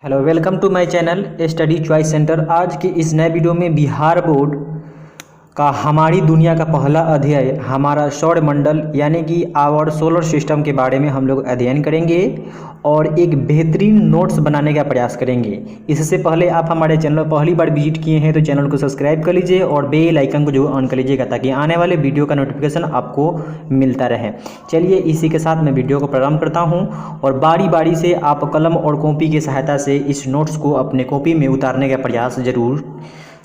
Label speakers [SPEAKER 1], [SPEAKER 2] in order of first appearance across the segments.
[SPEAKER 1] Hello, welcome to my channel study choice centre. आज के इस नए वीडियो में बिहार बोर्ड का हमारी दुनिया का पहला अध्याय हमारा सौरमंडल यानी कि आवर सोलर सिस्टम के बारे में हम लोग अध्ययन करेंगे और एक बेहतरीन नोट्स बनाने का प्रयास करेंगे। इससे पहले आप हमारे चैनल पर पहली बार विजिट किए हैं तो चैनल को सब्सक्राइब कर लीजिए और बेल आइकन को जो ऑन कर लीजिएगा ताकि आने वाले वीडियो का नोटिफिकेशन आपको मिलता रहे। चलिए इसी के साथ मैं वीडियो को प्रारंभ करता हूं और बारी बारी से आप कलम और कॉपी की सहायता से इस नोट्स को अपने कॉपी में उतारने का प्रयास जरूर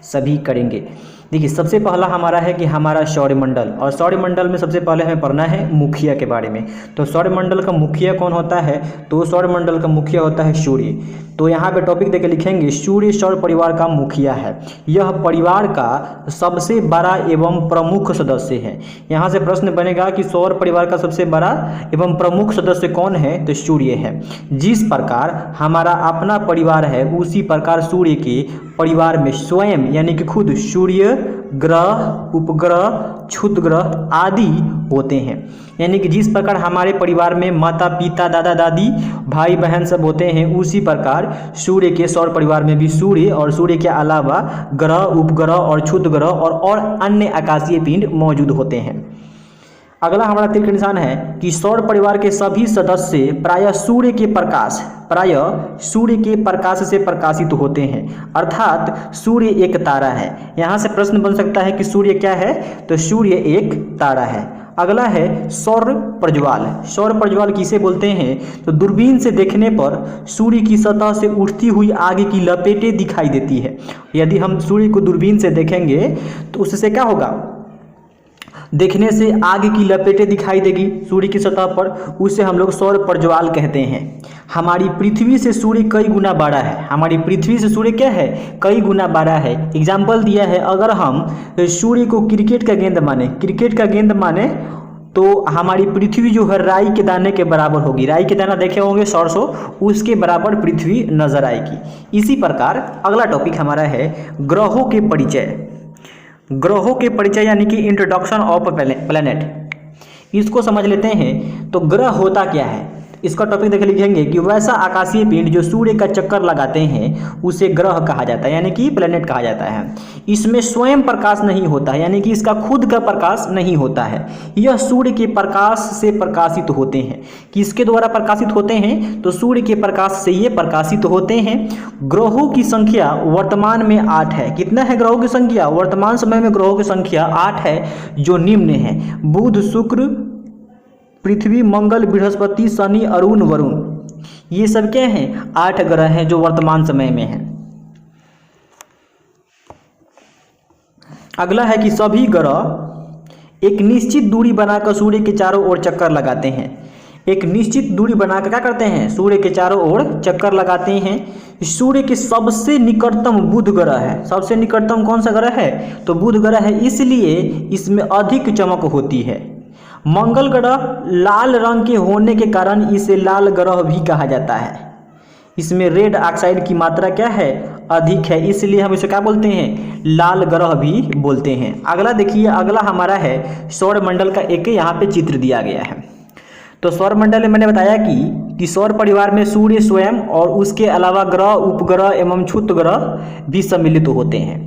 [SPEAKER 1] सभी करेंगे। देखिए, सबसे पहला हमारा है कि हमारा सौरमंडल, और सौरमंडल में सबसे पहले हमें पढ़ना है मुखिया के बारे में। तो सौरमंडल का मुखिया कौन होता है? तो सौरमंडल का मुखिया होता है सूर्य। तो यहाँ पे टॉपिक देके लिखेंगे सूर्य सौर परिवार का मुखिया है। यह परिवार का सबसे बड़ा एवं प्रमुख सदस्य है। यहाँ से प्रश्न बनेगा कि सौर परिवार का सबसे बड़ा एवं प्रमुख सदस्य कौन है? तो सूर्य है। जिस प्रकार हमारा अपना परिवार है उसी प्रकार सूर्य के परिवार में स्वयं यानी कि खुद सूर्य ग्रह, उपग्रह, क्षुद्रग्रह आदि होते हैं। यानी कि जिस प्रकार हमारे परिवार में माता पिता, दादा दादी, भाई बहन सब होते हैं उसी प्रकार सूर्य के सौर परिवार में भी सूर्य और सूर्य के अलावा ग्रह, उपग्रह और क्षुद्रग्रह और अन्य आकाशीय पिंड मौजूद होते हैं। अगला हमारा तीर का निशान है कि सौर परिवार के सभी सदस्य प्रायः सूर्य के प्रकाश से प्रकाशित होते हैं, अर्थात सूर्य एक तारा है। यहाँ से प्रश्न बन सकता है कि सूर्य क्या है? तो सूर्य एक तारा है। अगला है सौर प्रज्वाल। सौर प्रज्वाल किसे बोलते हैं? तो दूरबीन से देखने पर सूर्य की सतह से उठती हुई आग की लपेटें दिखाई देती है। यदि हम सूर्य को दूरबीन से देखेंगे तो उससे क्या होगा? देखने से आग की लपेटें दिखाई देगी सूर्य की सतह पर, उसे हम लोग सौर प्रज्वाल कहते हैं। हमारी पृथ्वी से सूर्य कई गुना बड़ा है। हमारी पृथ्वी से सूर्य क्या है? कई गुना बड़ा है। एग्जाम्पल दिया है, अगर हम सूर्य को क्रिकेट का गेंद माने तो हमारी पृथ्वी जो है राई के दाने के बराबर होगी। राई के दाना देखे होंगे सरसों, उसके बराबर पृथ्वी नजर आएगी। इसी प्रकार अगला टॉपिक हमारा है ग्रहों के परिचय। ग्रहों के परिचय यानी कि इंट्रोडक्शन ऑफ प्लैनेट। इसको समझ लेते हैं। तो ग्रह होता क्या है इसका टॉपिक देख लिखेंगे कि वैसा आकाशीय पिंड जो सूर्य का चक्कर लगाते हैं उसे ग्रह कहा जाता है यानी कि प्लैनेट कहा जाता है। इसमें स्वयं प्रकाश नहीं होता है यानी कि इसका खुद का प्रकाश नहीं होता है। यह सूर्य के प्रकाश से प्रकाशित होते हैं। किसके द्वारा प्रकाशित होते हैं? तो सूर्य के प्रकाश से ये प्रकाशित होते हैं। ग्रहों की संख्या वर्तमान में 8 है। कितना है ग्रहों की संख्या? वर्तमान समय में ग्रहों की संख्या 8 है, जो निम्न है: बुध, शुक्र, पृथ्वी, मंगल, बृहस्पति, शनि, अरुण, वरुण। ये सब क्या हैं? 8 ग्रह हैं जो वर्तमान समय में हैं। अगला है कि सभी ग्रह एक निश्चित दूरी बनाकर सूर्य के चारों ओर चक्कर लगाते हैं। एक निश्चित दूरी बनाकर क्या करते हैं? सूर्य के चारों ओर चक्कर लगाते हैं। सूर्य के सबसे निकटतम बुध ग्रह है। सबसे निकटतम कौन सा ग्रह है? तो बुध ग्रह है, इसलिए इसमें अधिक चमक होती है। मंगल ग्रह लाल रंग के होने के कारण इसे लाल ग्रह भी कहा जाता है। इसमें रेड ऑक्साइड की मात्रा क्या है? अधिक है, इसलिए हम इसे क्या बोलते हैं? लाल ग्रह भी बोलते हैं। अगला देखिए, अगला हमारा है सौरमंडल का एक यहाँ पे चित्र दिया गया है। तो सौरमंडल में मैंने बताया कि सौर परिवार में सूर्य स्वयं और उसके अलावा ग्रह, उपग्रह एवं क्षुद्रग्रह भी सम्मिलित होते हैं।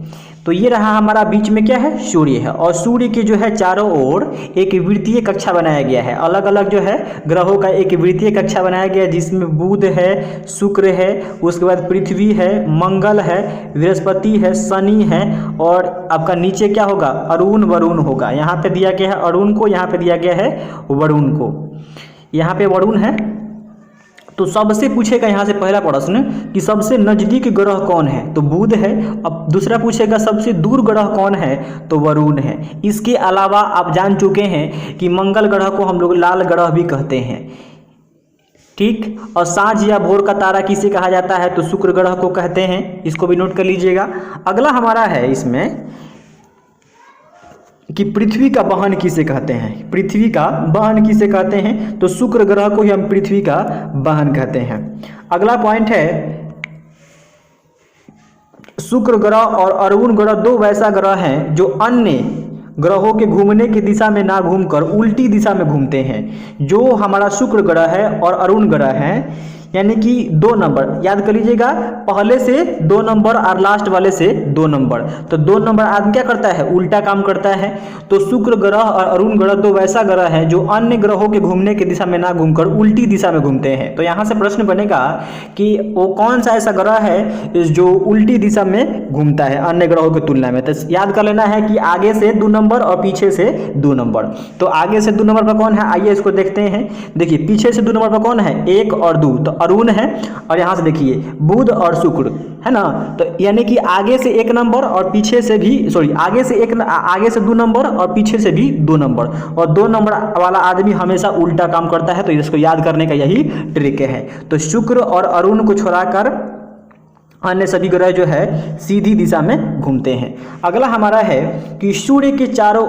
[SPEAKER 1] तो ये रहा हमारा बीच में क्या है? सूर्य है, और सूर्य के जो है चारों ओर एक वृत्तीय कक्षा बनाया गया है। अलग अलग जो है ग्रहों का एक वृत्तीय कक्षा बनाया गया है, जिसमें बुध है, शुक्र है, उसके बाद पृथ्वी है, मंगल है, बृहस्पति है, शनि है, और आपका नीचे क्या होगा? अरुण, वरुण होगा। यहाँ पे दिया गया है अरुण को, यहाँ पे दिया गया है वरुण को। यहाँ पे वरुण है। तो सबसे पूछेगा यहाँ से पहला प्रश्न कि सबसे नजदीक ग्रह कौन है? तो बुध है। अब दूसरा पूछेगा सबसे दूर ग्रह कौन है? तो वरुण है। इसके अलावा आप जान चुके हैं कि मंगल ग्रह को हम लोग लाल ग्रह भी कहते हैं, ठीक। और सांझ या भोर का तारा किसे कहा जाता है? तो शुक्र ग्रह को कहते हैं। इसको भी नोट कर लीजिएगा। अगला हमारा है इसमें कि पृथ्वी का वाहन किसे कहते हैं? पृथ्वी का वाहन किसे कहते हैं? तो शुक्र ग्रह को ही हम पृथ्वी का वाहन कहते हैं। अगला पॉइंट है शुक्र ग्रह और अरुण ग्रह दो वैसा ग्रह हैं जो अन्य ग्रहों के घूमने की दिशा में ना घूमकर उल्टी दिशा में घूमते हैं। जो हमारा शुक्र ग्रह है और अरुण ग्रह है, यानी कि 2 नंबर, याद कर लीजिएगा, पहले से 2 नंबर और लास्ट वाले से 2 नंबर। तो 2 नंबर आदमी क्या करता है, उल्टा काम करता है। तो शुक्र ग्रह और अरुण ग्रह तो वैसा ग्रह है जो अन्य ग्रहों के घूमने की दिशा में ना घूमकर उल्टी दिशा में घूमते हैं। तो यहाँ से प्रश्न बनेगा कि वो कौन सा ऐसा ग्रह है जो उल्टी दिशा में घूमता है अन्य ग्रहों की तुलना में। तो याद कर लेना है कि आगे से 2 नंबर और पीछे से 2 नंबर। तो आगे से 2 नंबर पर कौन है, आइए इसको देखते हैं। देखिए पीछे से 2 नंबर पर कौन है, 1 और 2, तो अरुण है। और यहाँ से देखिए बुध और शुक्र है ना। तो यानी कि आगे से 1 नंबर और पीछे से भी आगे से 2 नंबर और पीछे से भी 2 नंबर, और 2 नंबर वाला आदमी हमेशा उल्टा काम करता है। तो इसको याद करने का यही ट्रिक है। तो शुक्र और अरुण को छोड़ाकर अन्य सभी ग्रह जो है सीधी दिशा में घूमते हैं। अगला हमारा है कि सूर्य के चारों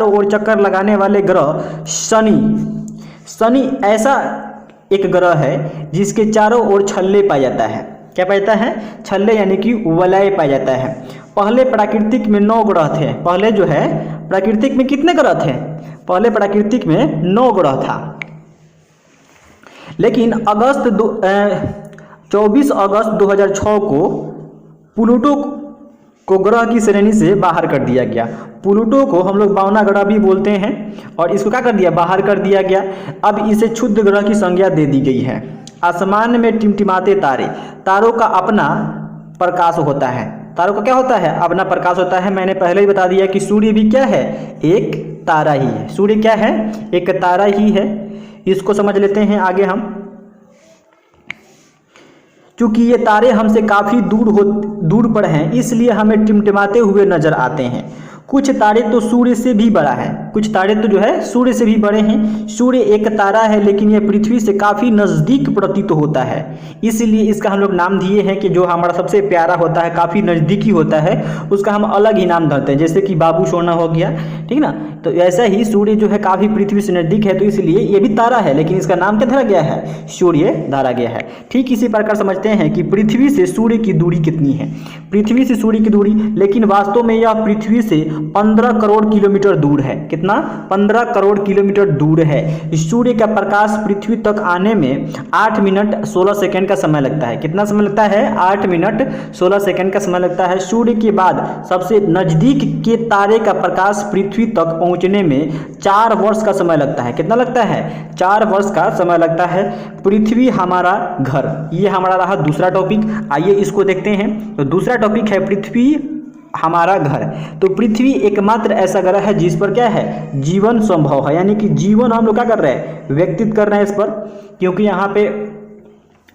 [SPEAKER 1] ओर चक्कर लगाने वाले ग्रह शनि ऐसा एक ग्रह है जिसके चारों ओर छल्ले पाया जाता है। क्या पाया जाता है, छल्ले यानी कि वलय पाया जाता है। पहले प्राकृतिक में 9 ग्रह थे। पहले जो है प्राकृतिक में कितने ग्रह थे, पहले प्राकृतिक में 9 ग्रह था। लेकिन 24 अगस्त 2006 को प्लूटो को ग्रह की श्रेणी से बाहर कर दिया गया। प्लूटो को हम लोग बावना ग्रह भी बोलते हैं, और इसको क्या कर दिया, बाहर कर दिया गया। अब इसे क्षुद्र ग्रह की संज्ञा दे दी गई है। आसमान में टिमटिमाते तारे, तारों का अपना प्रकाश होता है। तारों का क्या होता है, अपना प्रकाश होता है। मैंने पहले ही बता दिया कि सूर्य भी क्या है, एक तारा ही है। सूर्य क्या है, एक तारा ही है। इसको समझ लेते हैं आगे हम। क्योंकि ये तारे हमसे काफ़ी दूर पर हैं, इसलिए हमें टिमटिमाते हुए नजर आते हैं। कुछ तारे तो सूर्य से भी बड़ा है, कुछ तारे तो जो है सूर्य से भी बड़े हैं। सूर्य एक तारा है, लेकिन यह पृथ्वी से काफ़ी नज़दीक प्रतीत होता है, इसलिए इसका हम लोग नाम दिए हैं कि जो हमारा सबसे प्यारा होता है, काफ़ी नज़दीकी होता है, उसका हम अलग ही नाम धरते हैं। जैसे कि बाबू सोना हो गया, ठीक ना। तो ऐसा ही सूर्य जो है काफ़ी पृथ्वी से नज़दीक है, तो इसलिए ये भी तारा है, लेकिन इसका नाम क्या धरा गया है, सूर्य धरा गया है। ठीक इसी प्रकार समझते हैं कि पृथ्वी से सूर्य की दूरी कितनी है। पृथ्वी से सूर्य की दूरी, लेकिन वास्तव में यह पृथ्वी से 15 करोड़ किलोमीटर दूर है। कितना, 15 करोड़ किलोमीटर दूर है। सूर्य का प्रकाश पृथ्वी तक आने में 8 मिनट 16 सेकंड का समय लगता है। कितना समय लगता है, 8 मिनट 16 सेकंड का समय लगता है। सूर्य के बाद सबसे नजदीक के तारे का प्रकाश पृथ्वी तक पहुंचने में 4 वर्ष का समय लगता है। कितना लगता है, 4 वर्ष का समय लगता है। पृथ्वी हमारा घर, ये हमारा रहा दूसरा टॉपिक। आइए इसको देखते हैं। तो दूसरा टॉपिक है पृथ्वी हमारा घर। तो पृथ्वी एकमात्र ऐसा ग्रह है जिस पर क्या है, जीवन संभव है। यानी कि जीवन हम लोग क्या कर रहे हैं, व्यतीत कर रहे हैं इस पर, क्योंकि यहाँ पे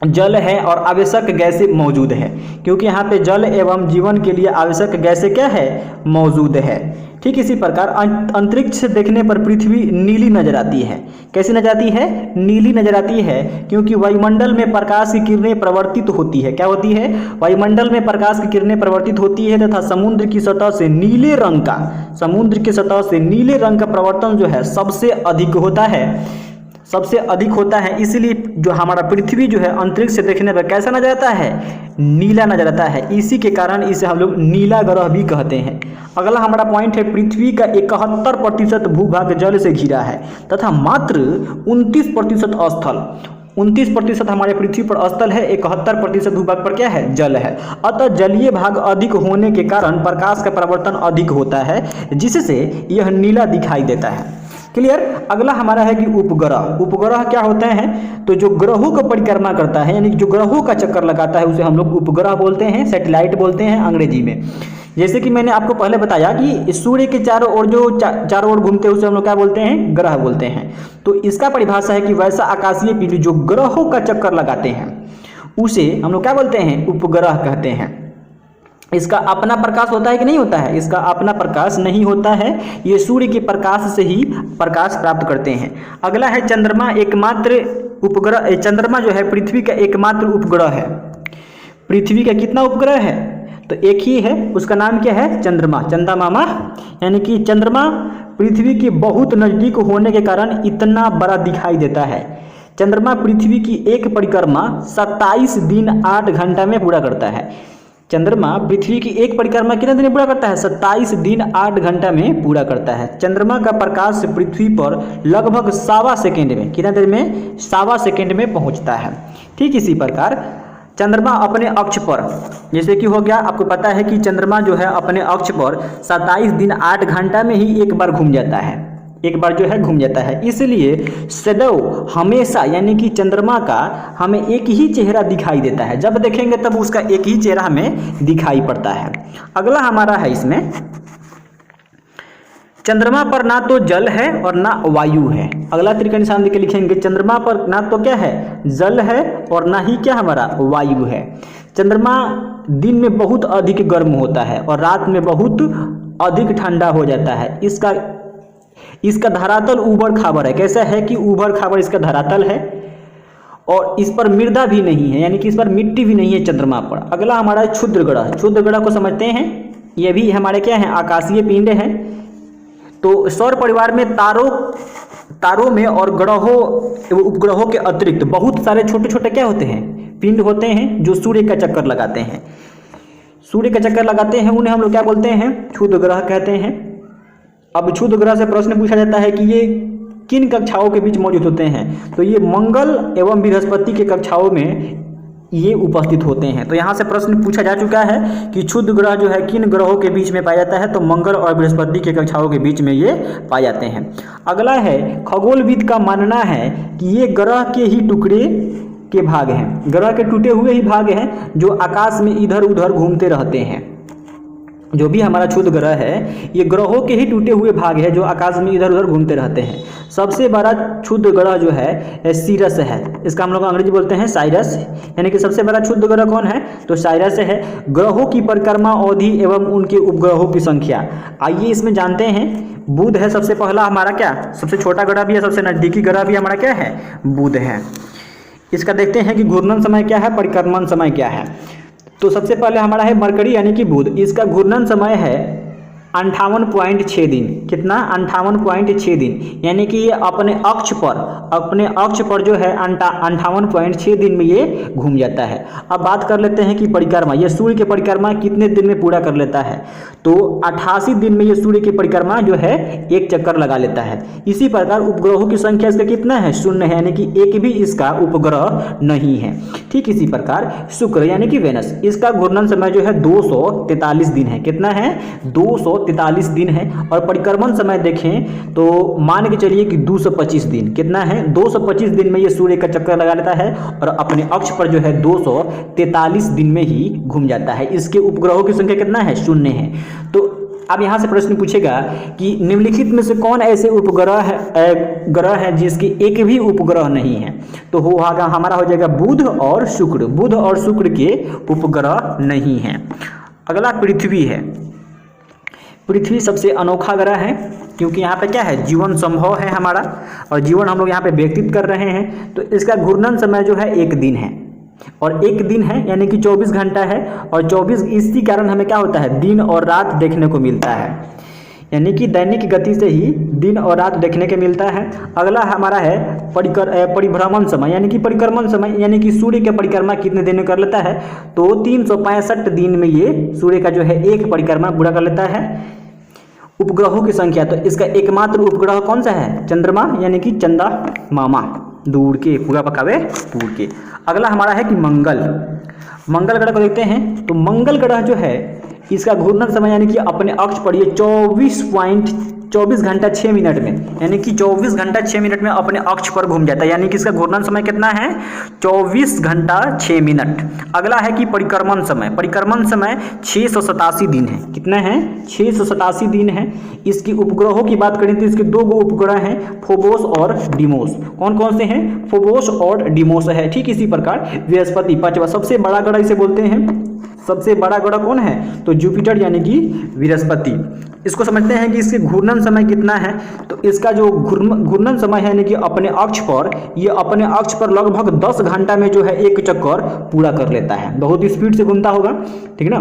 [SPEAKER 1] जल है और आवश्यक गैसें मौजूद है। क्योंकि यहाँ पे जल एवं जीवन के लिए आवश्यक गैसें क्या है, मौजूद है। ठीक इसी प्रकार अंतरिक्ष से देखने पर पृथ्वी नीली नजर आती है। कैसी नजर आती है, नीली नजर आती है, क्योंकि वायुमंडल में प्रकाश की किरणें प्रवर्तित होती है। क्या होती है, वायुमंडल में प्रकाश की किरणें प्रवर्तित होती है, तथा समुद्र की सतह से नीले रंग का प्रवर्तन जो है सबसे अधिक होता है। इसलिए जो हमारा पृथ्वी जो है अंतरिक्ष से देखने पर कैसा नजर आता है, नीला नजर आता है। इसी के कारण इसे हम लोग नीला ग्रह भी कहते हैं। अगला हमारा पॉइंट है, पृथ्वी का 71% भूभाग जल से घिरा है, तथा मात्र 29% हमारे पृथ्वी पर स्थल है, 71% भूभाग पर क्या है, जल है। अतः जलीय भाग अधिक होने के कारण प्रकाश का प्रवर्तन अधिक होता है, जिससे यह नीला दिखाई देता है। क्लियर। अगला हमारा है कि उपग्रह क्या होते हैं, तो जो ग्रहों को परिक्रमा करता है, यानी जो ग्रहों का चक्कर लगाता है, उसे हम लोग उपग्रह बोलते हैं, सैटेलाइट बोलते हैं अंग्रेजी में। जैसे कि मैंने आपको पहले बताया कि सूर्य के चारों ओर जो चारों ओर घूमते हैं उसे हम लोग क्या बोलते हैं, ग्रह बोलते हैं। तो इसका परिभाषा है कि वैसा आकाशीय पिंड जो ग्रहों का चक्कर लगाते हैं उसे हम लोग क्या बोलते हैं, उपग्रह कहते हैं। इसका अपना प्रकाश होता है कि नहीं होता है, इसका अपना प्रकाश नहीं होता है, ये सूर्य के प्रकाश से ही प्रकाश प्राप्त करते हैं। अगला है चंद्रमा, एकमात्र उपग्रह। चंद्रमा जो है पृथ्वी का एकमात्र उपग्रह है। पृथ्वी का कितना उपग्रह है, तो एक ही है, उसका नाम क्या है, चंद्रमा, चंदा मामा। यानी कि चंद्रमा पृथ्वी के बहुत नजदीक होने के कारण इतना बड़ा दिखाई देता है। चंद्रमा पृथ्वी की एक परिक्रमा 27 दिन 8 घंटा में पूरा करता है। चंद्रमा पृथ्वी की एक परिक्रमा कितने दिन में पूरा करता है? 27 दिन 8 घंटा में पूरा करता है। चंद्रमा का प्रकाश पृथ्वी पर लगभग 1.25 सेकेंड में, कितने देर में? 1.25 सेकेंड में पहुंचता है। ठीक इसी प्रकार चंद्रमा अपने अक्ष पर, जैसे कि हो गया, आपको पता है कि चंद्रमा जो है अपने अक्ष पर 27 दिन 8 घंटा में ही एक बार घूम जाता है, एक बार जो है घूम जाता है। इसलिए सदैव हमेशा यानी कि चंद्रमा का हमें एक ही चेहरा दिखाई देता है, जब देखेंगे तब उसका एक ही चेहरा हमें दिखाई पड़ता है। अगला हमारा है इसमें, चंद्रमा पर ना तो जल है और ना वायु है। अगला त्रिकोण निशान देके लिखेंगे, चंद्रमा पर ना तो क्या है? जल है और ना ही क्या हमारा? वायु है। चंद्रमा दिन में बहुत अधिक गर्म होता है और रात में बहुत अधिक ठंडा हो जाता है। इसका धरातल ऊबड़ खाबड़ है। कैसा है कि ऊबड़ खाबड़ इसका धरातल है और इस पर मृदा भी नहीं है, यानी कि इस पर मिट्टी भी नहीं है चंद्रमा पर। अगला हमारा है क्षुद्र ग्रह। क्षुद्र ग्रह को समझते हैं, ये भी हमारे क्या है? आकाशीय पिंड है। तो सौर परिवार में तारों में और ग्रहों एवं उपग्रहों के अतिरिक्त बहुत सारे छोटे छोटे क्या होते हैं? पिंड होते हैं जो सूर्य का चक्कर लगाते हैं। सूर्य का चक्कर लगाते हैं, उन्हें हम लोग क्या बोलते हैं? क्षुद्र ग्रह कहते हैं। अब क्षुद्र ग्रह से प्रश्न पूछा जाता है कि ये किन कक्षाओं के बीच मौजूद होते हैं? तो ये मंगल एवं बृहस्पति के कक्षाओं में ये उपस्थित होते हैं। तो यहाँ से प्रश्न पूछा जा चुका है कि क्षुद्र ग्रह जो है किन ग्रहों के बीच में पाया जाता है? तो मंगल और बृहस्पति के कक्षाओं के बीच में ये पाए जाते हैं। अगला है, खगोलविद का मानना है कि ये ग्रह के ही टुकड़े के भाग हैं, ग्रह के टूटे हुए ही भाग हैं जो आकाश में इधर उधर घूमते रहते हैं। जो भी हमारा क्षुद्र ग्रह है ये ग्रहों के ही टूटे हुए भाग है जो आकाश में इधर उधर घूमते रहते हैं। सबसे बड़ा क्षुद्र ग्रह जो है सीरस है, इसका हम लोग अंग्रेजी बोलते हैं साइरस, यानी कि सबसे बड़ा क्षुद्र ग्रह कौन है? तो साइरस है। ग्रहों की परिक्रमा अवधि एवं उनके उपग्रहों की संख्या, आइए इसमें जानते हैं। बुध है सबसे पहला हमारा क्या? सबसे छोटा ग्रह भी है, सबसे नजदीकी ग्रह भी हमारा क्या है? बुध है। इसका देखते हैं कि घूर्णन समय क्या है, परिक्रमण समय क्या है। तो सबसे पहले हमारा है मरकरी यानी कि बुध, इसका घूर्णन समय है 58.6 दिन। कितना? 58.6 दिन, यानी कि ये अपने अक्ष पर जो है 58.6 दिन में ये घूम जाता है। अब बात कर लेते हैं कि परिक्रमा, ये सूर्य की परिक्रमा कितने दिन में पूरा कर लेता है? तो 88 दिन में ये सूर्य की परिक्रमा जो है एक चक्कर लगा लेता है। इसी प्रकार उपग्रहों की संख्या इसका कितना है? 0 है, यानी कि एक भी इसका उपग्रह नहीं है। ठीक इसी प्रकार शुक्र यानी कि वेनस, इसका घूर्णन समय जो है 243 दिन है। कितना है? 243 दिन है। और परिक्रमण समय देखें तो मान के चलिए कि 225 दिन। कितना है? 225 दिन में ये सूर्य का चक्कर लगा लेता है और अपने अक्ष पर जो है 243 दिन में ही घूम जाता है। इसके उपग्रहों की संख्या कितना है? 0 है। तो अब यहाँ से प्रश्न पूछेगा कि निम्नलिखित में से कौन ऐसे ग्रह है जिसकी एक भी उपग्रह नहीं है? तो हमारा हो जाएगा बुध और शुक्र। बुध और शुक्र के उपग्रह नहीं है। अगला पृथ्वी है। पृथ्वी सबसे अनोखा ग्रह है क्योंकि यहाँ पे क्या है? जीवन संभव है हमारा, और जीवन हम लोग यहाँ पे व्यतीत कर रहे हैं। तो इसका घूर्णन समय जो है 1 दिन है, और 1 दिन है यानी कि 24 घंटा है। और 24 इसी कारण हमें क्या होता है? दिन और रात देखने को मिलता है, यानी कि दैनिक गति से ही दिन और रात देखने को मिलता है। अगला हमारा है परिभ्रमण समय यानी कि परिक्रमण समय, यानी कि सूर्य की परिक्रमा कितने दिन में कर लेता है? तो 365 दिन में ये सूर्य का जो है एक परिक्रमा पूरा कर लेता है। उपग्रहों की संख्या, तो इसका एकमात्र उपग्रह कौन सा है? चंद्रमा यानी कि चंदा मामा, दूर के पूरा पकावे दूर के। अगला हमारा है कि मंगल ग्रह को देखते हैं। तो मंगल ग्रह जो है इसका घूर्णन समय यानी कि अपने अक्ष पर ये 24 घंटा 6 मिनट में, यानी कि 24 घंटा 6 मिनट में अपने अक्ष पर घूम जाता है, यानी कि इसका घूर्णन समय कितना है? 24 घंटा 6 मिनट। अगला है कि परिक्रमण समय 687 दिन है। कितना है? 687 दिन है। इसकी उपग्रहों की बात करें तो इसके 2 उपग्रह हैं, फोबोस और डिमोस। कौन कौन से हैं? फोबोस और डिमोस है। ठीक इसी प्रकार बृहस्पति 5वां सबसे बड़ा ग्रह इसे बोलते हैं। सबसे बड़ा ग्रह कौन है? तो जुपिटर यानी कि बृहस्पति। इसको समझते हैं कि इसके घूर्णन समय कितना है। तो इसका जो घूर्णन समय है यानी कि अपने अक्ष पर लगभग 10 घंटा में जो है एक चक्कर पूरा कर लेता है। बहुत स्पीड से घूमता होगा, ठीक ना।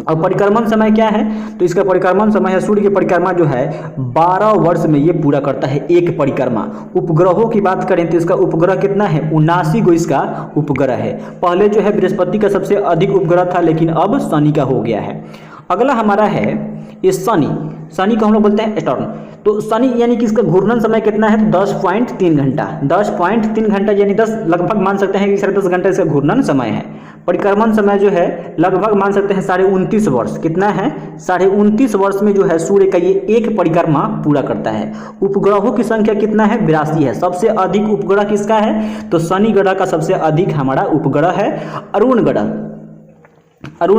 [SPEAKER 1] और परिक्रमण समय क्या है, तो इसका परिक्रमण समय है, सूर्य की परिक्रमा जो है 12 वर्ष में ये पूरा करता है एक परिक्रमा। उपग्रहों की बात करें तो इसका उपग्रह कितना है, 79 गो इसका उपग्रह है। पहले जो है बृहस्पति का सबसे अधिक उपग्रह था, लेकिन अब शनि का हो गया है। अगला हमारा है ये शनि को हम लोग बोलते हैं सैटर्न। तो शनि यानी कि इसका घूर्णन समय कितना है, तो 10.3 घंटा, 10.3 घंटा यानी 10 लगभग मान सकते हैं कि 10.5 घंटा इसका घूर्णन समय है। परिक्रमण समय जो है लगभग मान सकते हैं 29.5 वर्ष, कितना है 29.5 वर्ष में जो है सूर्य का ये एक परिक्रमा पूरा करता है। उपग्रहों की संख्या कितना है, 82 है। सबसे अधिक उपग्रह किसका है, तो शनि ग्रह का सबसे अधिक हमारा उपग्रह है अरुण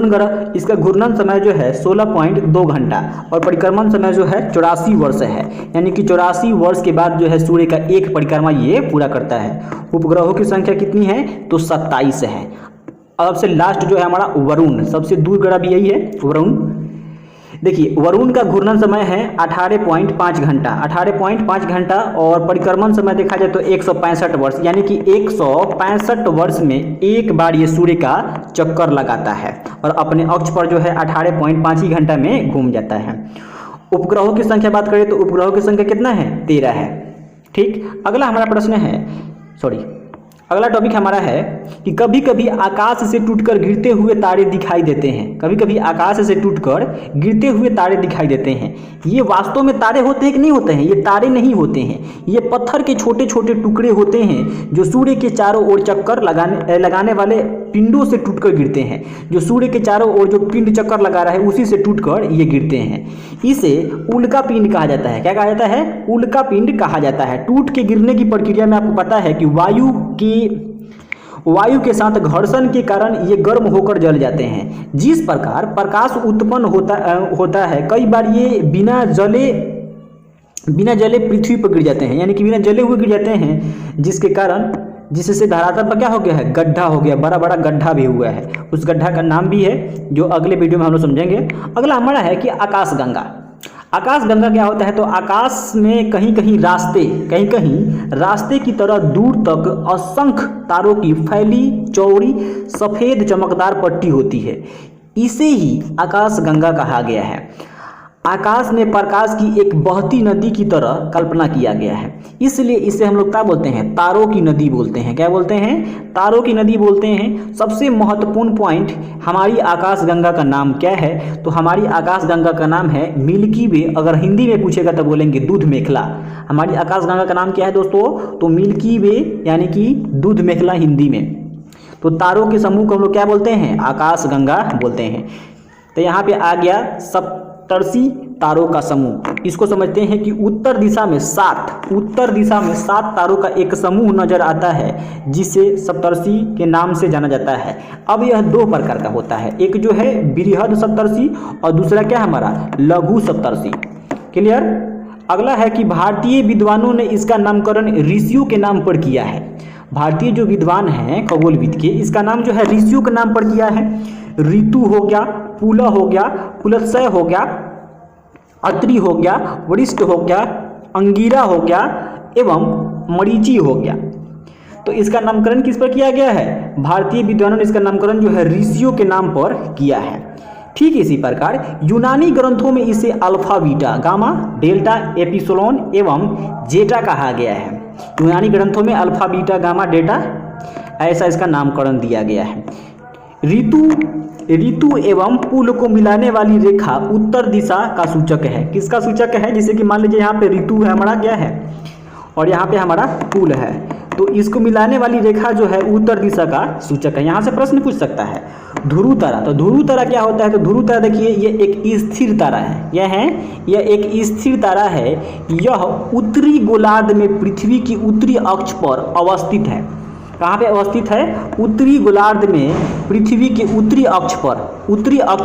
[SPEAKER 1] ग्रह। इसका घूर्णन समय जो है 16.2 घंटा और परिक्रमण समय जो है 84 वर्ष है, यानी कि 84 वर्ष के बाद जो है सूर्य का एक परिक्रमा ये पूरा करता है। उपग्रहों की संख्या कितनी है, तो 27 है। अब से लास्ट जो है हमारा वरुण, सबसे दूर ग्रह भी यही है वरुण। देखिए वरुण का घूर्णन समय है 18.5 घंटा, 18.5 घंटा और परिक्रमण समय देखा जाए तो 165 वर्ष, यानी कि 165 वर्ष में एक बार ये सूर्य का चक्कर लगाता है और अपने अक्ष पर जो है 18.5 ही घंटा में घूम जाता है। उपग्रहों की संख्या बात करें तो उपग्रहों की संख्या कितना है, 13 है। ठीक, अगला हमारा प्रश्न है, अगला टॉपिक हमारा है कि कभी कभी आकाश से टूटकर गिरते हुए तारे दिखाई देते हैं। कभी कभी आकाश से टूटकर गिरते हुए तारे दिखाई देते हैं। ये वास्तव में तारे होते हैं कि नहीं होते हैं, ये तारे नहीं होते हैं, ये पत्थर के छोटे छोटे टुकड़े होते हैं जो सूर्य के चारों ओर चक्कर लगाने वाले पिंडों से टूटकर गिरते हैं। जो सूर्य के चारों ओर जो पिंड चक्कर लगा रहा है उसी से टूटकर ये गिरते हैं। इसे उल्का पिंड कहा जाता है। क्या कहा जाता है, उल्का पिंड कहा जाता है। टूट के गिरने की प्रक्रिया में आपको पता है कि वायु के साथ घर्षण के कारण ये गर्म होकर जल जाते हैं। जिस प्रकार प्रकाश उत्पन्न होता है, कई बार ये बिना जले पृथ्वी पर गिर जाते हैं, यानी कि बिना जले हुए गिर जाते हैं, जिससे धरातल पर क्या हो गया है, गड्ढा हो गया, बड़ा बड़ा गड्ढा भी हुआ है। उस गड्ढा का नाम भी है जो अगले वीडियो में हम लोग समझेंगे। अगला हमारा है कि आकाशगंगा। आकाशगंगा क्या होता है, तो आकाश में कहीं कहीं रास्ते की तरह दूर तक असंख्य तारों की फैली चौड़ी सफेद चमकदार पट्टी होती है। इसे ही आकाशगंगा कहा गया है। आकाश में प्रकाश की एक बहती नदी की तरह कल्पना किया गया है, इसलिए इसे हम लोग क्या बोलते हैं, तारों की नदी बोलते हैं। क्या बोलते हैं, तारों की नदी बोलते हैं। सबसे महत्वपूर्ण पॉइंट, हमारी आकाशगंगा का नाम क्या है, तो हमारी आकाशगंगा का नाम है मिल्की वे। अगर हिंदी में पूछेगा तो बोलेंगे दूध मेखला। हमारी आकाशगंगा का नाम क्या है दोस्तों, तो मिल्की वे, यानी कि दूध मेखला हिंदी में। तो तारों के समूह को हम लोग क्या बोलते हैं, आकाशगंगा बोलते हैं। तो यहाँ पे आ गया सप्तर्षि तारों का समूह। इसको समझते हैं कि उत्तर दिशा में सात तारों का एक समूह नजर आता है, जिसे सप्तर्षि के नाम से जाना जाता है। अब यह दो प्रकार का होता है, एक जो है बृहद सप्तर्षि और दूसरा क्या हमारा लघु सप्तर्षि। क्लियर। अगला है कि भारतीय विद्वानों ने इसका नामकरण ऋषियों के नाम पर किया है। भारतीय जो विद्वान हैं खगोलविद के, इसका नाम जो है ऋषियों के नाम पर किया है। ऋतु हो गया, पुलह हो गया, पुलत्सय हो गया, अत्रि हो गया, वरिष्ठ हो गया, अंगिरा हो गया एवं मरीचि हो गया। तो इसका नामकरण किस पर किया गया है, भारतीय विद्वानों ने इसका नामकरण जो है ऋषियों के नाम पर किया है। ठीक इसी प्रकार यूनानी ग्रंथों में इसे alpha, beta, gamma, delta, epsilon एवं जेटा कहा गया है। यूनानी ग्रंथों में अल्फा, बीटा, गामा, डेटा ऐसा इसका नामकरण दिया गया है। ऋतु एवं पुल को मिलाने वाली रेखा उत्तर दिशा का सूचक है। किसका सूचक है, जैसे कि मान लीजिए यहाँ पे ऋतु है हमारा, क्या है, और यहाँ पे हमारा पुल है, तो इसको मिलाने वाली रेखा जो है उत्तर दिशा का सूचक है। यहाँ से प्रश्न पूछ सकता है ध्रुव तारा। तो ध्रुव तारा क्या होता है, तो ध्रुव तारा देखिए ये एक स्थिर तारा है। यह एक स्थिर तारा है। यह उत्तरी गोलार्ध में पृथ्वी की उत्तरी अक्ष पर अवस्थित है। कहाँ पे अवस्थित है, उत्तरी गोलार्ध में पृथ्वी के उत्तरी अक्ष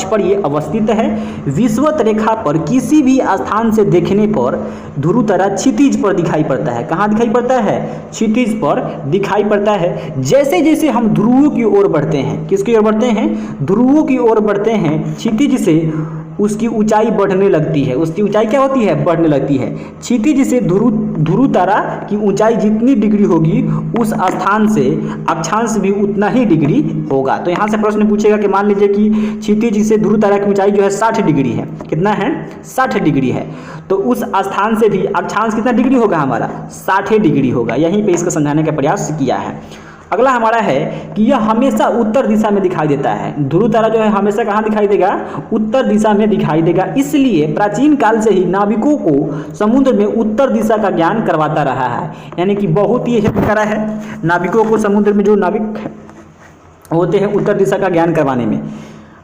[SPEAKER 1] पर ये अवस्थित है। विषुवत रेखा पर किसी भी स्थान से देखने पर ध्रुव तारा क्षितिज पर दिखाई पड़ता है। कहाँ दिखाई पड़ता है, क्षितिज पर दिखाई पड़ता है। जैसे जैसे हम ध्रुवों की ओर बढ़ते हैं, किसकी ओर बढ़ते हैं, ध्रुवों की ओर बढ़ते हैं, क्षितिज से उसकी ऊंचाई बढ़ने लगती है। उसकी ऊंचाई क्या होती है? बढ़ने लगती है। क्षितिज से ध्रुव तारा की ऊंचाई जितनी डिग्री होगी उस स्थान से अक्षांश भी उतना ही डिग्री होगा। तो यहाँ से प्रश्न पूछेगा कि मान लीजिए कि क्षितिज से ध्रुव तारा की ऊंचाई जो है 60 डिग्री है। कितना है? 60 डिग्री है। तो उस स्थान से भी अक्षांश कितना डिग्री होगा? हमारा 60 डिग्री होगा। यहीं पे इसको समझाने का प्रयास किया है। अगला हमारा है कि यह हमेशा उत्तर दिशा में दिखाई देता है। ध्रुव तारा जो है हमेशा कहाँ दिखाई देगा? उत्तर दिशा में दिखाई देगा। इसलिए प्राचीन काल से ही नाविकों को समुद्र में उत्तर दिशा का ज्ञान करवाता रहा है। यानी कि बहुत ही हेल्प करा है नाविकों को, समुद्र में जो नाविक होते हैं उत्तर दिशा का ज्ञान करवाने में।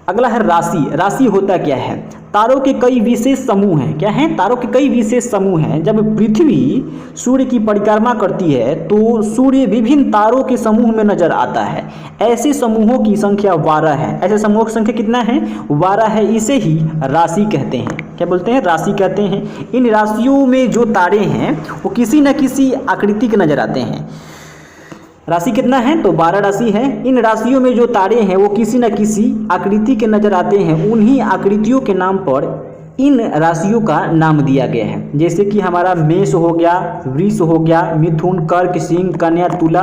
[SPEAKER 1] अगला है राशि। राशि होता क्या है? तारों के कई विशेष समूह हैं। क्या हैं? तारों के कई विशेष समूह हैं। जब पृथ्वी सूर्य की परिक्रमा करती है तो सूर्य विभिन्न तारों के समूह में नजर आता है। ऐसे समूहों की संख्या 12 है। ऐसे समूहों की संख्या कितना है? 12 है। इसे ही राशि कहते हैं। क्या बोलते हैं? राशि कहते हैं। इन राशियों में जो तारे हैं वो किसी न किसी आकृति के नजर आते हैं। राशि कितना है? तो 12 राशि है। इन राशियों में जो तारे हैं वो किसी न किसी आकृति के नजर आते हैं। उन्हीं आकृतियों के नाम पर इन राशियों का नाम दिया गया है। जैसे कि हमारा मेष हो गया, वृष हो गया, मिथुन, कर्क, सिंह, कन्या, तुला,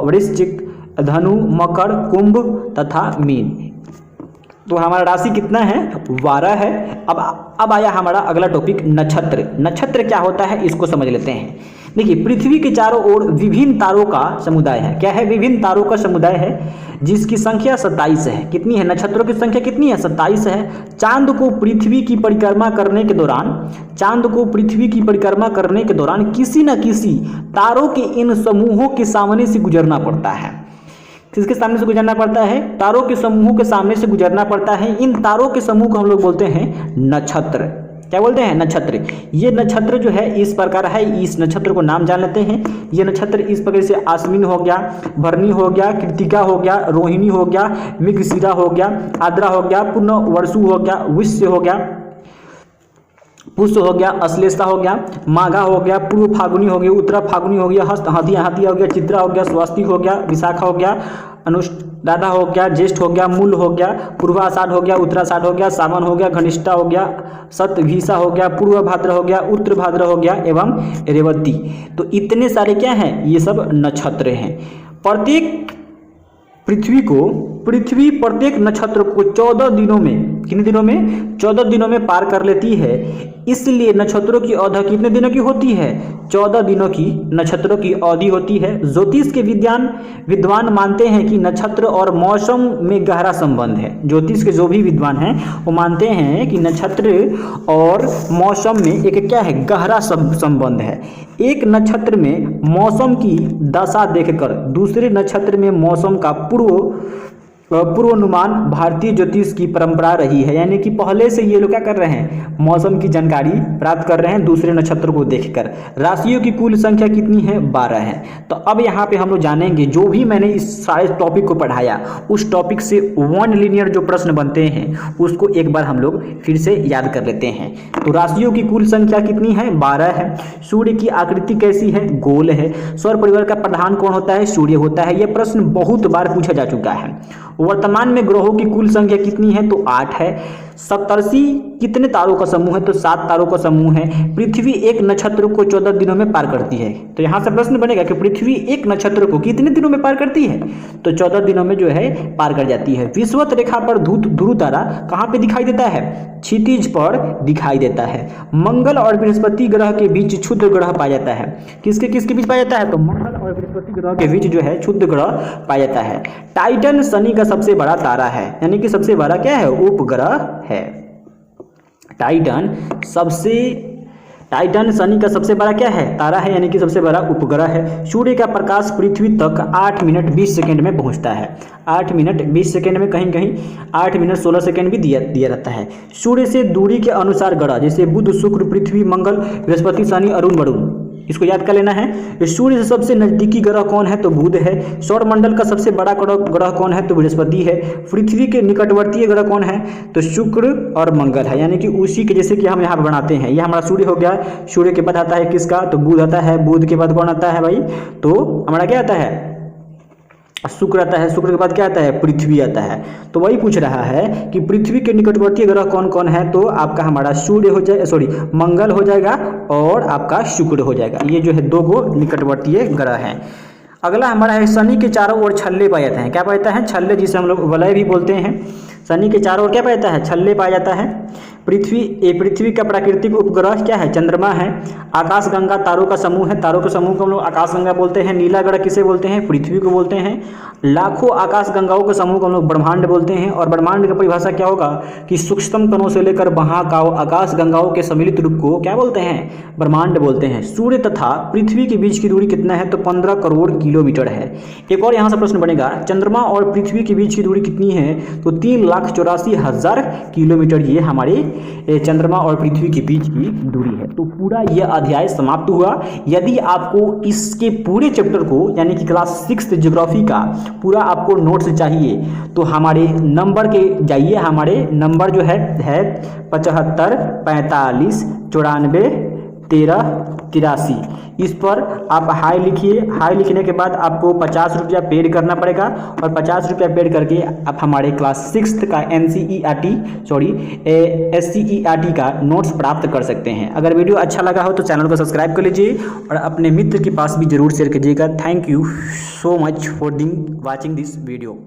[SPEAKER 1] वृश्चिक, धनु, मकर, कुंभ तथा मीन। तो हमारा राशि कितना है? 12 है। अब आया हमारा अगला टॉपिक नक्षत्र। नक्षत्र क्या होता है इसको समझ लेते हैं। देखिए, पृथ्वी के चारों ओर विभिन्न तारों का समुदाय है। क्या है? विभिन्न तारों का समुदाय है जिसकी संख्या 27 है। कितनी है? नक्षत्रों की संख्या कितनी है? 27 है। चांद को पृथ्वी की परिक्रमा करने के दौरान किसी न किसी तारों के इन समूहों के सामने से गुजरना पड़ता है। किसके सामने से गुजरना पड़ता है? तारों के समूहों के सामने से गुजरना पड़ता है। इन तारों के समूह को हम लोग बोलते हैं नक्षत्र। क्या बोलते हैं? नक्षत्र। ये नक्षत्र जो है इस प्रकार है। इस नक्षत्र को नाम जान लेते हैं। ये नक्षत्र इस प्रकार से आश्विन हो गया, भरणी हो गया, कृतिका हो गया, रोहिणी हो गया, मृगशिरा हो गया, आद्रा हो गया, पुनर्वसु हो गया, वृश्य हो गया, पुष्य हो गया, अश्लेषा हो गया, माघा हो गया, पूर्व फागुनी हो गया, उत्तरा फागुनी हो गया, हस्त हाथिया हो गया, चित्रा हो गया, स्वस्तिक हो गया, विशाखा हो गया, अनुराधा हो गया, ज्येष्ठ हो गया, मूल हो गया, पूर्वाषाढ़ हो गया, उत्तराषाढ़ हो गया, सावन हो गया, घनिष्ठा हो गया, शतभिषा हो गया, पूर्व भाद्र हो गया, उत्तर भाद्र हो गया एवं रेवती। तो इतने सारे क्या हैं? ये सब नक्षत्र हैं। पृथ्वी प्रत्येक नक्षत्र को 14 दिनों में, कितने दिनों में? 14 दिनों में पार कर लेती है। इसलिए नक्षत्रों की अवधि कितने दिनों की होती है? 14 दिनों की नक्षत्रों की अवधि होती है। ज्योतिष के विद्वान मानते हैं कि नक्षत्र और मौसम में गहरा संबंध है। ज्योतिष के जो भी विद्वान हैं वो मानते हैं कि नक्षत्र और मौसम में एक क्या है? गहरा संबंध है। एक नक्षत्र में मौसम की दशा देखकर दूसरे नक्षत्र में मौसम का पूर्वानुमान भारतीय ज्योतिष की परंपरा रही है। यानी कि पहले से ये लोग क्या कर रहे हैं? मौसम की जानकारी प्राप्त कर रहे हैं दूसरे नक्षत्र को देखकर। राशियों की कुल संख्या कितनी है? 12 है। तो अब यहाँ पे हम लोग जानेंगे, जो भी मैंने इस सारे टॉपिक को पढ़ाया उस टॉपिक से 1 लीनियर जो प्रश्न बनते हैं उसको एक बार हम लोग फिर से याद कर लेते हैं। तो राशियों की कुल संख्या कितनी है? 12 है। सूर्य की आकृति कैसी है? गोल है। सौर परिवार का प्रधान कौन होता है? सूर्य होता है। यह प्रश्न बहुत बार पूछा जा चुका है। वर्तमान में ग्रहों की कुल संख्या कितनी है? तो 8 है। सप्तर्षि कितने तारों का समूह है? तो 7 तारों का समूह है। पृथ्वी एक नक्षत्र को 14 दिनों में पार करती है। तो यहाँ से प्रश्न बनेगा कि पृथ्वी एक नक्षत्र को कितने दिनों में पार करती है? तो 14 दिनों में जो है पार कर जाती है। विषुवत रेखा पर ध्रुव तारा कहाँ पे दिखाई देता है? क्षितिज पर दिखाई देता है। मंगल और बृहस्पति ग्रह के बीच क्षुद्र ग्रह पाया जाता है। किसके बीच पाया जाता है? तो मंगल और बृहस्पति ग्रह के बीच जो है क्षुद्र ग्रह पाया जाता है। टाइटन शनि का सबसे बड़ा तारा है। यानी कि सबसे बड़ा क्या है? उपग्रह है। टाइटन शनि का सबसे बड़ा क्या है? तारा है। यानी कि सबसे बड़ा उपग्रह है। सूर्य का प्रकाश पृथ्वी तक 8 मिनट 20 सेकंड में पहुंचता है। 8 मिनट 20 सेकंड में, कहीं कहीं 8 मिनट 16 सेकंड भी दिया रहता है। सूर्य से दूरी के अनुसार ग्रह जैसे बुध, शुक्र, पृथ्वी, मंगल, बृहस्पति, शनि, अरुण, वरुण, इसको याद कर लेना है। सूर्य से सबसे नजदीकी ग्रह कौन है? तो बुध है। सौर मंडल का सबसे बड़ा ग्रह कौन है? तो बृहस्पति है। पृथ्वी के निकटवर्ती ग्रह कौन है? तो शुक्र और मंगल है। यानी कि उसी के जैसे कि हम यहाँ बनाते हैं, यह हमारा सूर्य हो गया। सूर्य के बाद आता है किसका? तो बुध आता है। बुध के बाद कौन आता है भाई? तो हमारा क्या आता है? शुक्र आता है, शुक्र के बाद क्या आता है, पृथ्वी आता है। तो वही पूछ रहा है कि पृथ्वी के निकटवर्ती ग्रह कौन कौन है, तो आपका हमारा सूर्य हो जाए, सॉरी मंगल हो जाएगा और आपका शुक्र हो जाएगा। ये जो है 2 गो निकटवर्तीय ग्रह हैं। अगला हमारा है शनि के चारों ओर छल्ले पाए जाते हैं। क्या पाए जाते हैं, छल्ले, जिसे हम लोग वलय भी बोलते हैं। शनि के चारों ओर क्या पाया जाता है, छल्ले पाया जाता है। पृथ्वी का प्राकृतिक उपग्रह क्या है, चंद्रमा है। आकाशगंगा तारों का समूह है, तारों के समूह को हम लोग आकाशगंगा बोलते हैं। नीला ग्रह किसे बोलते हैं, पृथ्वी को बोलते हैं। लाखों आकाशगंगाओं के समूह को हम लोग ब्रह्मांड बोलते हैं। और ब्रह्मांड की परिभाषा क्या होगा कि सूक्ष्मतम कणों से लेकर महाकाय आकाशगंगाओं के सम्मिलित रूप को क्या बोलते हैं, ब्रह्मांड बोलते हैं। सूर्य तथा पृथ्वी के बीच की दूरी कितना है, तो 15 करोड़ किलोमीटर है। एक और यहाँ से प्रश्न बनेगा, चंद्रमा और पृथ्वी के बीच की दूरी कितनी है, तो 3,84,000 किलोमीटर ये हमारे चंद्रमा और पृथ्वी के बीच की दूरी है। तो पूरा यह अध्याय समाप्त हुआ। यदि आपको इसके पूरे चैप्टर को यानी कि क्लास 6 ज्योग्राफी का पूरा आपको नोट्स चाहिए तो हमारे नंबर के जाइए। हमारे नंबर जो है 75 45 94 13 83, इस पर आप हाई लिखिए। हाई लिखने के बाद आपको 50 रुपया पेड करना पड़ेगा और 50 रुपया पेड करके आप हमारे क्लास 6 का SCERT का नोट्स प्राप्त कर सकते हैं। अगर वीडियो अच्छा लगा हो तो चैनल को सब्सक्राइब कर लीजिए और अपने मित्र के पास भी जरूर शेयर कीजिएगा। Thank you so much for watching this video.